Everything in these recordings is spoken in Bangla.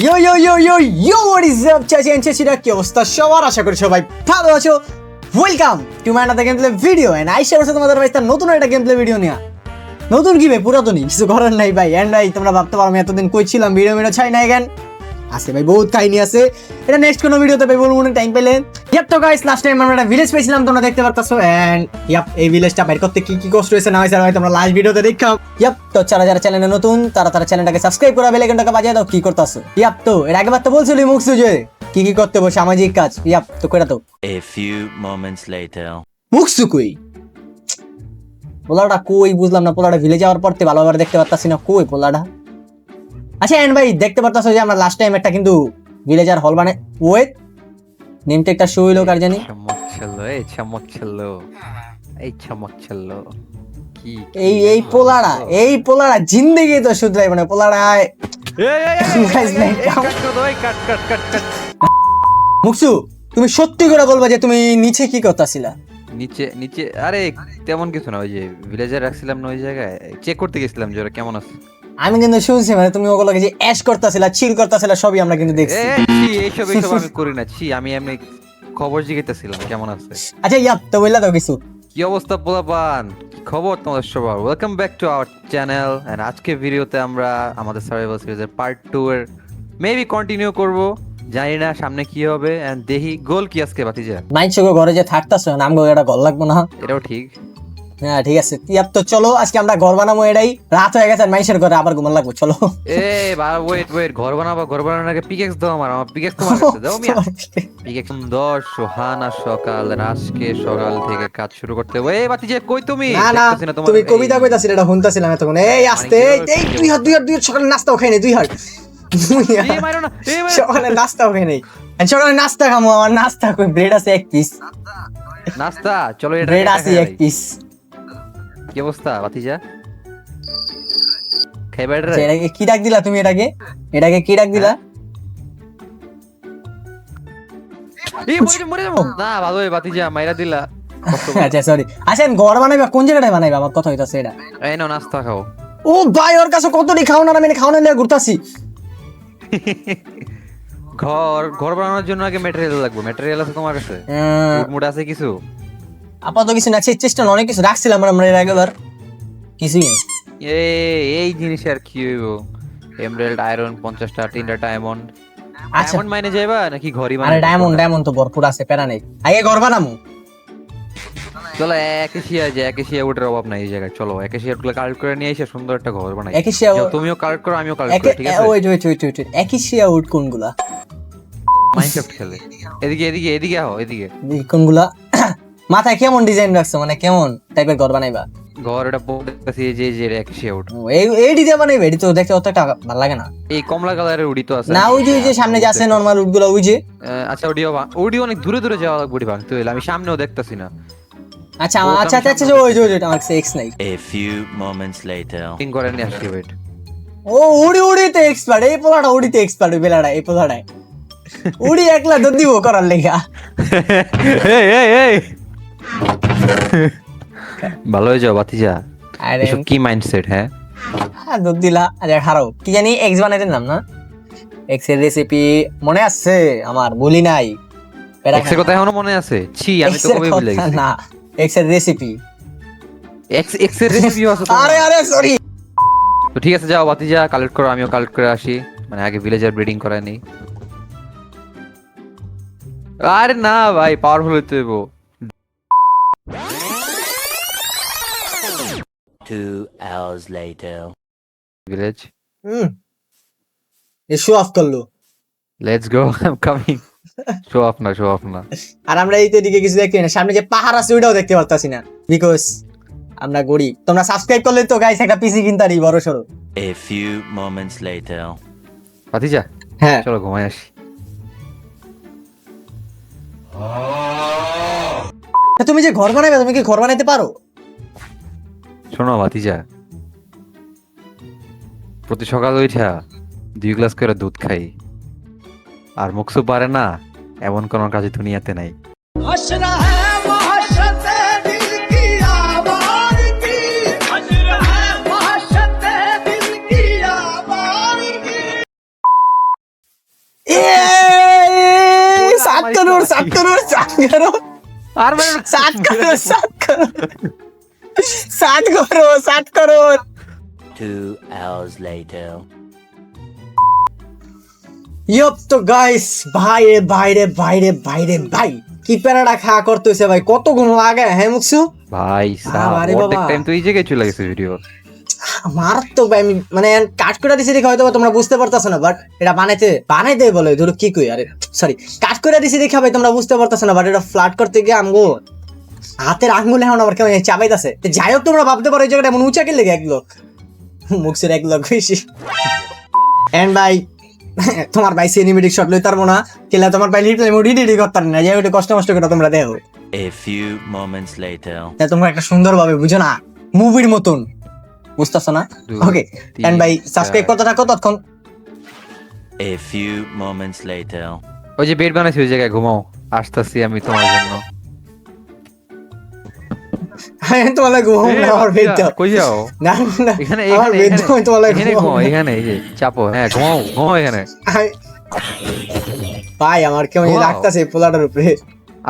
Yo yo yo yo yo what is up চাচি এন্ড চাচিরা, কি অবস্থা সবার? আশা করি সবাই ভালো আছো। Welcome to my another game play video and আইসা বসে তোমাদের ভাই তার নতুন একটা গেম প্লে ভিডিও নিয়া। নতুন কি ভাই, পুরাতনই, কিছু করার নাই ভাই। এন্ড ভাই তোমরা ভাবতে পারো আমি এতদিন কই ছিলাম, ভিডিও ছাই না এগেন আছে ভাই, বহুত কাহিনী আছে। এটা নেক্সট কোনো ভিডিওতে ভাই বলবো মনে টাইম পেলে। ইয়াপ তো গাইস, লাস্ট টাইম আমরা একটা ভিলেজ পেয়েছিলাম, তোমরা দেখতে পারতাছো। এন্ড ইয়াপ এই ভিলেজটা বাইর করতে কি কি কষ্ট হয়েছে না হয়েছে ভাই তোমরা লাস্ট ভিডিওতে দেখাও। ইয়াপ তো যারা যারা চ্যানেলে নতুন তারা চ্যানেলটাকে সাবস্ক্রাইব করে বেল আইকনটাকে বাজিয়ে দাও। কি করতাছো? ইয়াপ তো এর আগেবার তো বলছিলি মুখসু যে কি কি করতে হবে সামাজিক কাজ। ইয়াপ তো কইরা তো A few moments later. মুখসু কই পোলাটা কই বুঝলাম না। পোলাটা ভিলেজ যাওয়ার পর ভালোভাবে দেখতে পারতাছি না, কই পোলাটা? আচ্ছা এন্ড ভাই দেখতে পারতাছো যে আমরা লাস্ট টাইম একটা কিন্তু ভিলেজার হল মানে ওয়েট নেমটা একটা শো হইলো কার জানি। চমক চলো কি এই পোলারা জিন্দেগি তো শুধরাই মানে পোলারা মুকসু তুমি সত্যি করে বলবা যে তুমি নিচে কি করতেছিলা? নিচে নিচে আরে তেমন কিছু না, ওই যে ভিলেজার রাখছিলাম না ওই জায়গায় চেক করতে গেছিলাম যে ওরা কেমন আছে। আমি কিন্তু শুনছি মানে তুমি ওগুলোকে যে অ্যাশ করতেছিলা, চিল করতেছিলা, সবই আমরা কিন্তু দেখছি। এইসব আমি করি না, আমি এমনি খবর জিজ্ঞাসিলাম কেমন আছে। আচ্ছা ইয়াপ তো বললা তো কিছু। কি অবস্থা পোলাপান, কি খবর তোমাদের সবার? Welcome back to our channel. And আজকে ভিডিওতে আমরা আমাদের সার্ভাইভাল সিরিজের পার্ট 2 এর মেবি কন্টিনিউ করব, জানি না সামনে কি হবে। এন্ড দেখি গোল কি আজকে বাতিজা। মাইনসগো ঘরে যে থাকতাছো নাম গো এটা গল লাগবো না? এটাও ঠিক। হ্যাঁ ঠিক আছে, ইয়াপ তো চলো আজকে আমরা ঘর বানাবো। এটাই রাত হয়ে গেছে, মাইনসের ঘরে আবার ঘুমান লাগবো, চলো। ওয়েট ঘর বানানোর আগে পিকেক্স দাও। আমার পিকেক্স তোমার কাছে দাও। মিয়া পিকেক্স সুন্দর সোহানা সকাল, আজকে সকাল থেকে কাজ শুরু করতে হবে। এই বাতিজা কই তুমি? না তুমি কবিতা কইতাছিলে, এটা শুনতাছিলাম এতক্ষণ। এই আস্তে এই দুই হাত সকালে নাস্তাও খাই নাই, দুই হাত সকালে নাস্তাও খাই নাই। সকালে নাস্তা খামো, আমার নাস্তা কই? ব্রেড আছে এক পিস। নাস্তা চলো, এটা ব্রেড আছে এক পিস। কি অবস্থা বাতিজা? খাইবার এটাকে কি ডাক দিলা তুমি? এটাকে কি ডাক দিলা? না ভালো বাতিজা মাইরা দিলা। আচ্ছা সরি। আচ্ছা ঘর বানাইবা কোন জায়গাটায় বানাইবা? আমার কথা হইতাছে এটা। এই নাও নাস্তা খাও। ও ভাই ওর কাছে কতটি খাওনা না, আমি খাওনা নিয়ে ঘুরতাছি। ঘর বানানোর জন্য আগে ম্যাটেরিয়াল লাগবে। ম্যাটেরিয়াল আছে তোমার কাছে? মুড আছে কিছু? আপাতত কিছু না, চেষ্টা অনেক কিছু রাখছিলাম আমরা রেগুলার, কিছুই নেই। এই জিনিস আর কি হইব? এমরাল্ড আয়রন 50টা, 3টা ডায়মন্ড। আচ্ছা ডায়মন্ড মাইনে যাইবা নাকি ঘরই আরে বানাবো? ডায়মন্ড তো ভরপুর আছে, প্যারা নেই। আগে ঘর বানামু। চলো একেশিয়া উডের অভাব নাই এই জায়গায়। চলো একেশিয়া গুলো কালেক্ট করে নিয়ে এসে সুন্দর একটা ঘর বানাই। একেশিয়া তুমিও কালেক্ট করো, আমিও কালেক্ট করি, ঠিক আছে? ওয়েট একেশিয়া উড কোনগুলা? মাইনক্রাফট খেলে। এদিকে আও, এদিকে। কোনগুলা? মাথায় কেমন ডিজাইন রাখছো, মানে কেমন টাইপের ঘর বানাইবা? ঘর এটা বলতেছি যে একেশিয়া উড। এই ডিজাইন বানাইবে? এডি তো দেখতে অতটা ভালো লাগে না। এই কমলা কালারের উডি তো আছে না, ওই যে সামনে যে আছে নরমাল উডগুলা, ওই যে। আচ্ছা ওডি অনেক দূরে যাওয়া লাগবে, উডি ভাঙতে হইলে। আমি সামনেও দেখতাছি না। আচ্ছা ওই যে আমার কাছে এক্স নাই। A few moments later. Ping করে নিয়ে আসছি, ওয়েট। ও উড়িতে এক্সপার্ট, এই পোলাটা উড়িতে এক্সপার্ট, ওই বেলাটা এই পোলাটায় উড়ি একলা দৌড় দিব করার লেগা। ভালো হয়ে যাও বাতিজা। আরে এসব কি মাইন্ডসেট? হ্যাঁ দৌড় দিলা। আরে হারাও কি জানি এক্স বানাইতে নাম না, এক্স এর রেসিপি মনে আছে আমার, বলি নাই। এক্স এর কথা এখনো মনে আছে? ছি আমি তো কবে ভুলে গেছি। না এক্স এর রেসিপি, এক্স এর রেসিপি আছে তো। আরে সরি। তো ঠিক আছে যাও বাতিজা, কালেক্ট করো, আমিও কালেক্ট করে আসি। মানে আগে ভিলেজার ব্রিডিং করায় নেই। আরে না ভাই, পাওয়ারফুল হইতে হইব। 2 hours later. ভিলেজ এ শো অফ করলো। Let's go, I am coming. Show off না। আর আমরা এই তো এদিকে কিছু দেখতে না, সামনে যে পাহাড় আছে ওইটাও দেখতে পারতাছি না, বিকজ আমরা গরিব। তোমরা সাবস্ক্রাইব করলে তো গাইস একটা পিসি কিনতারি বড় সরো। A few moments later. বাতিজা হ্যাঁ চলো ঘুমাই আসি। তুমি যে ঘর বানাইবে, তুমি কি ঘর বানাইতে পারো? শোনো ভাতিজা, প্রতি সকাল উঠা 2 গ্লাস করে দুধ খাই, আর মুখসু পারে না এমন কোন কাজ দুনিয়াতে নাই। सात crore 7 crore 2 hours later. Yup तो गाइस भाई भाई কি প্যারাটা খাওয়া করতেছে ভাই, কত গুণ লাগে হ্যাঁ মুকসু ভাই আরে অর্ধেক বাবা। টাইম তো এই জায়গায় চলে গেছে ভিডিও। মারাত্মক ভাই, আমি মানে কাট করে দিছি দেখে হয়তো বা তোমরা বুঝতে পারতাছো না, বাট এটা বানাইতে বলে ধরো কি কই, আরে সরি কাট করে দিছি দেখে ভাই তোমরা বুঝতে পারতাছো না, বাট এটা ফ্ল্যাট করতে গিয়ে আমগো হাতের আঙ্গুল এখন আমার কেমন চাবাইতাছে। তো যাই হোক তোমরা ভাবতে পারো এই জায়গাটা এমন উঁচা কে লেগে 1 লাখ মুকসের 1 লাখ বেশি। এন্ড ভাই তোমার ভাই সিনেমেটিক শট লই তারবো না, কেলা তোমার ভাই রিপ্লে মোড এডিট করতে না, যাই ওটা কষ্ট কষ্ট করে তোমরা দেখো। A few moments later. তাই তোমরা একটা সুন্দর ভাবে বুঝো না, মুভির মতন বুঝতেছো না। ওকে এন্ড ভাই সাবস্ক্রাইব করতে থাকো ততক্ষণ। A few moments later. ওই যে বেড বানাইছি ওই জায়গায় ঘুমাও, আসতেছি আমি তোমার জন্য। হ্যাঁ তোমার ঘুমাও না, আমার বেড দাও। কই যাও? না না এখানে আমার বেড দাও, তোমার এখানে ঘুমাও, এখানে এই যে চাপো, হ্যাঁ ঘুমাও এখানে। ভাই আমার কেমন ঘুমাও। লাগতাছে পোলাটার উপরে।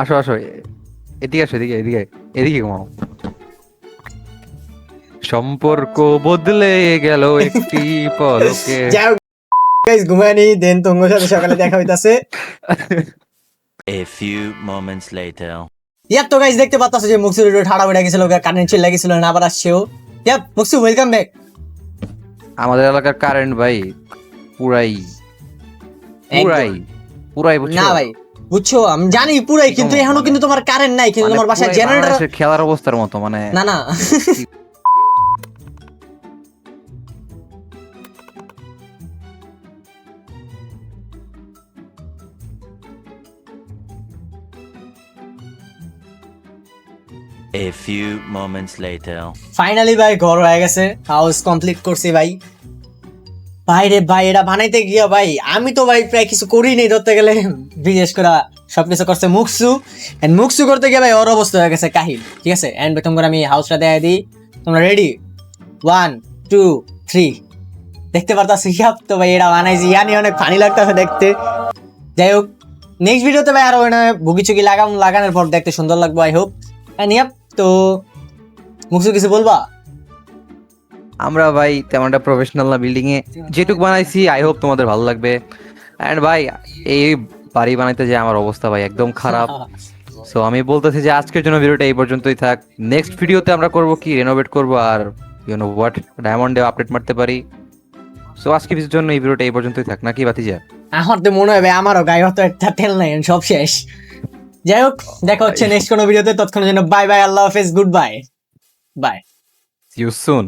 আসো এদিকে আসো, এদিকে ঘুমাও। সম্পর্ক বদলে গেল একটি পলকে। যাই হোক গাইস ঘুমানি দেন, তোমার সাথে সকালে দেখা হইতাছে। A few moments later. Yup তো গাইস দেখতে পাচ্ছ যে মুকসুর ভিডিও ঠাড়া বেড়ে গেছিল, কারেন্ট ছিল লাগিছিল না, আবার আসছেও। ইয়াপ মুকসু ওয়েলকাম ব্যাক। আমাদের এলাকার কারেন্ট ভাই পুরাই বুঝছো? না ভাই বুঝছো আমি জানি পুরাই, কিন্তু এখনো কিন্তু তোমার কারেন্ট নাই, কিন্তু মানে তোমার বাসায় পুরাই জেনারেটর বাংলাদেশের খেলার অবস্থার মতো মানে। না A few moments later. Finally ভাই ঘর হয়ে গেছে, হাউস কমপ্লিট করছি ভাই। ভাই রে ভাই এটা বানাইতে গিয়া ভাই আমি তো ভাই প্রায় কিছু করি নাই ধরতে গেলে, বিশেষ করে সবকিছু করছে মুকসু, এন্ড মুকসু করতে গিয়ে ভাই ওর অবস্থা হয়ে গেছে কাহিল। ঠিক আছে এন্ড প্রথম করে আমি হাউসটা দেখাই দিই, তোমরা রেডি 1 2 3 দেখতে পারতাছ। ইয়াপ তো ভাই এটা বানাইছি, ইয়ানি অনেক ফানি লাগতেছে দেখতে। যাই হোক নেক্সট ভিডিওতে ভাই আরো ভুগিচুকি লাগানোর পর দেখতে সুন্দর লাগবে আই হোপ। এন্ড ইয়াপ তো মুকসু কিছু বলবা? আমরা ভাই তেমন একটা প্রফেশনাল না, বিল্ডিং এ যেটুকু বানাইছি আই হোপ তোমাদের ভালো লাগবে। এন্ড ভাই এই বাড়ি বানাইতে যে আমার অবস্থা ভাই একদম খারাপ। সো আমি বলতেছি যে আজকের জন্য ভিডিওটা এই পর্যন্তই থাক। নেক্সট ভিডিওতে আমরা করব কি রেনোভেট করব আর ইউ নো হোয়াট ডায়মন্ডে আপডেট মারতে পারি। সো আজকের জন্য এই ভিডিওটা এই পর্যন্তই থাক নাকি ভাতিজা? আমার তো মনে হয় ভাই আমারও গায়ে হয়তো একটা তেল নাই, সব শেষ। যাই হোক দেখা হচ্ছে নেক্সট কোনো ভিডিওতে, ততক্ষণের জন্য বাই বাই, আল্লাহ হাফেজ, good bye bye. See you soon.